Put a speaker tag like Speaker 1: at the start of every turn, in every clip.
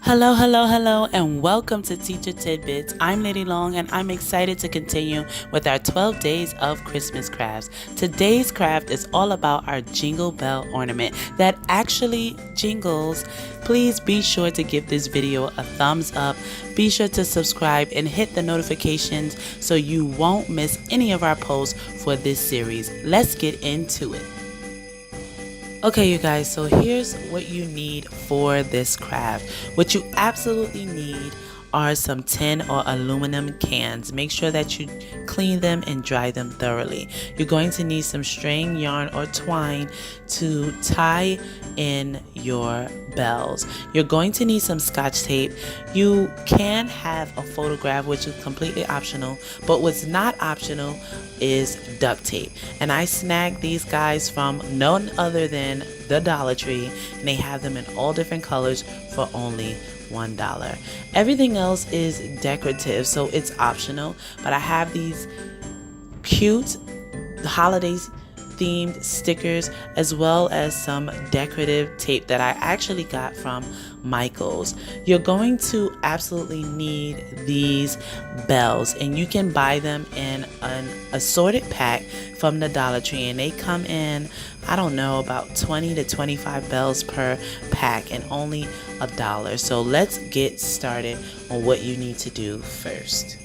Speaker 1: Hello, hello, hello, and welcome to Teacher Tidbits. I'm Lady Long, and I'm excited to continue with our 12 days of Christmas crafts. Today's craft is all about our Jingle Bell ornament that actually jingles. Please be sure to give this video a thumbs up. Be sure to subscribe and hit the notifications so you won't miss any of our posts for this series. Let's get into it. Okay, you guys, so here's what you need for this craft. What you absolutely need are some tin or aluminum cans. Make sure that you clean them and dry them thoroughly. You're going to need some string, yarn, or twine to tie in your bells. You're going to need some scotch tape. You can have a photograph, which is completely optional, but what's not optional is duct tape. And I snagged these guys from none other than the Dollar Tree, and they have them in all different colors for only $1. Everything else is decorative, so it's optional, but I have these cute holidays themed stickers as well as some decorative tape that I actually got from Michael's. You're going to absolutely need these bells, and you can buy them in an assorted pack from the Dollar Tree, and they come in, I don't know, about 20 to 25 bells per pack and only $1. So let's get started on what you need to do first.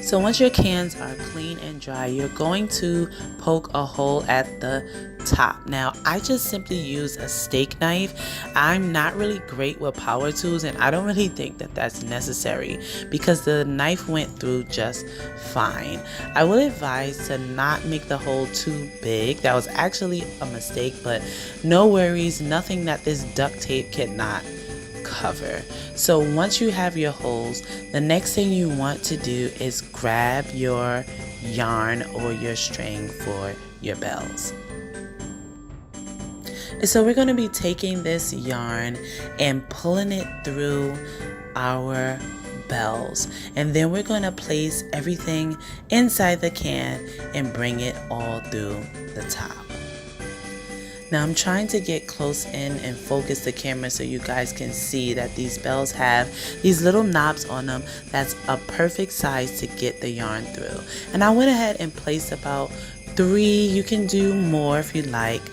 Speaker 1: So once your cans are clean and dry, you're going to poke a hole at the top. Now, I just simply use a steak knife. I'm not really great with power tools, and I don't really think that that's necessary because the knife went through just fine. I would advise to not make the hole too big. That was actually a mistake, but no worries, nothing that this duct tape cannot cover. So once you have your holes, the next thing you want to do is grab your yarn or your string for your bells. And so we're going to be taking this yarn and pulling it through our bells, and then we're going to place everything inside the can and bring it all through the top. Now I'm trying to get close in and focus the camera so you guys can see that these bells have these little knobs on them. That's a perfect size to get the yarn through. And I went ahead and placed about 3, you can do more if you like,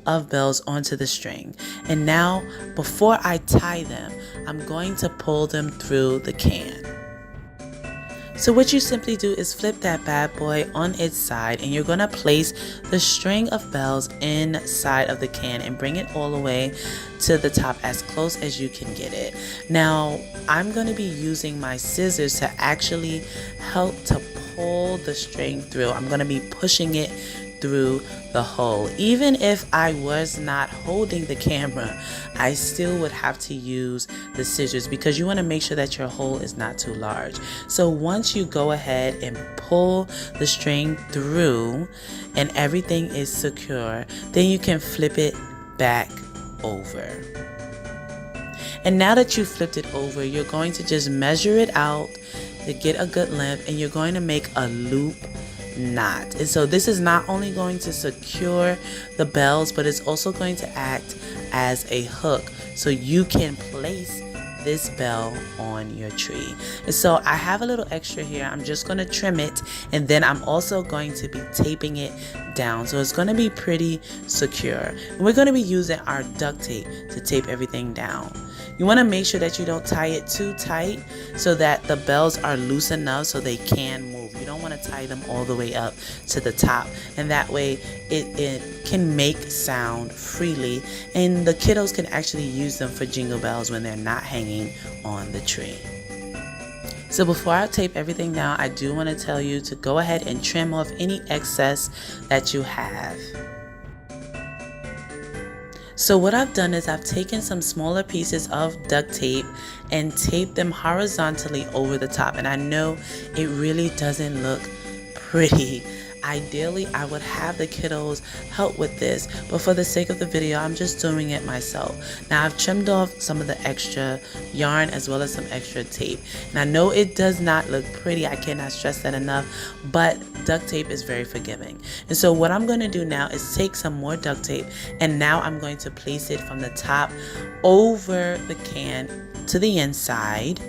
Speaker 1: of bells onto the string. And now before I tie them, I'm going to pull them through the can. So what you simply do is flip that bad boy on its side, and you're going to place the string of bells inside of the can and bring it all the way to the top as close as you can get it. Now I'm going to be using my scissors to actually help to pull the string through. I'm going to be pushing it through the hole. Even if I was not holding the camera, I still would have to use the scissors because you want to make sure that your hole is not too large. So once you go ahead and pull the string through and everything is secure, then you can flip it back over. And now that you flipped it over, you're going to just measure it out to get a good length, and you're going to make a loop knot. And so this is not only going to secure the bells, but it's also going to act as a hook so you can place this bell on your tree. And so I have a little extra here. I'm just going to trim it, and then I'm also going to be taping it down so it's going to be pretty secure. And we're going to be using our duct tape to tape everything down. You want to make sure that you don't tie it too tight so that the bells are loose enough so they can move. You don't want to tie them all the way up to the top, and that way it can make sound freely, and the kiddos can actually use them for jingle bells when they're not hanging on the tree. So before I tape everything down, I do want to tell you to go ahead and trim off any excess that you have. So what I've done is I've taken some smaller pieces of duct tape and taped them horizontally over the top. And I know it really doesn't look pretty. Ideally, I would have the kiddos help with this, but for the sake of the video, I'm just doing it myself. Now, I've trimmed off some of the extra yarn as well as some extra tape. And I know it does not look pretty, I cannot stress that enough, but duct tape is very forgiving. And so what I'm going to do now is take some more duct tape, and now I'm going to place it from the top over the can to the inside,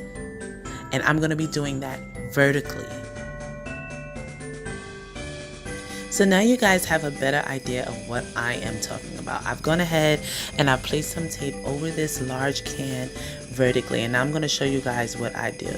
Speaker 1: and I'm going to be doing that vertically. So now you guys have a better idea of what I am talking about. I've gone ahead and I've placed some tape over this large can vertically, and I'm going to show you guys what I do.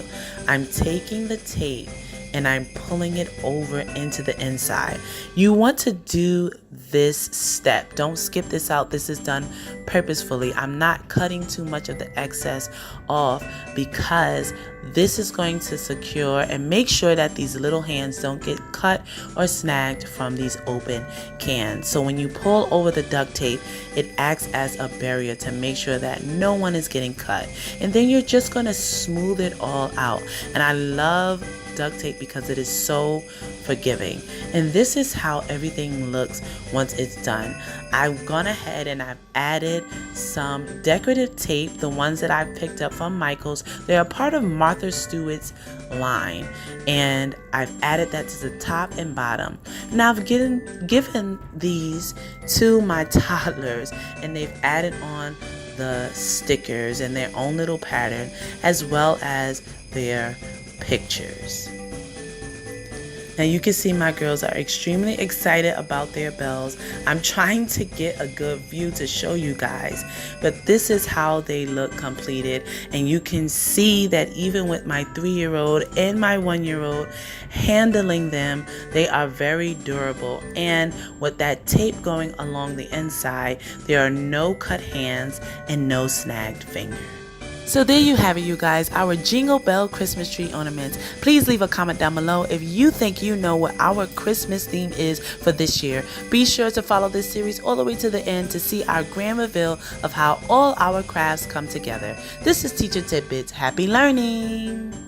Speaker 1: I'm taking the tape and I'm pulling it over into the inside. You want to do this step. Don't skip this out. This is done purposefully. I'm not cutting too much of the excess off because this is going to secure and make sure that these little hands don't get cut or snagged from these open cans. So when you pull over the duct tape, it acts as a barrier to make sure that no one is getting cut. And then you're just going to smooth it all out. And I love duct tape because it is so forgiving. And this is how everything looks once it's done. I've gone ahead and I've added some decorative tape, the ones that I've picked up from Michael's. They're a part of Martha Stewart's line, and I've added that to the top and bottom. Now I've given these to my toddlers, and they've added on the stickers and their own little pattern as well as their pictures. Now you can see my girls are extremely excited about their bells. I'm trying to get a good view to show you guys, but this is how they look completed, and you can see that even with my 3-year-old and my 1-year-old handling them, they are very durable, and with that tape going along the inside, there are no cut hands and no snagged fingers. So there you have it, you guys, our Jingle Bell Christmas tree ornaments. Please leave a comment down below if you think you know what our Christmas theme is for this year. Be sure to follow this series all the way to the end to see our grand reveal of how all our crafts come together. This is Teacher Tidbits. Happy learning!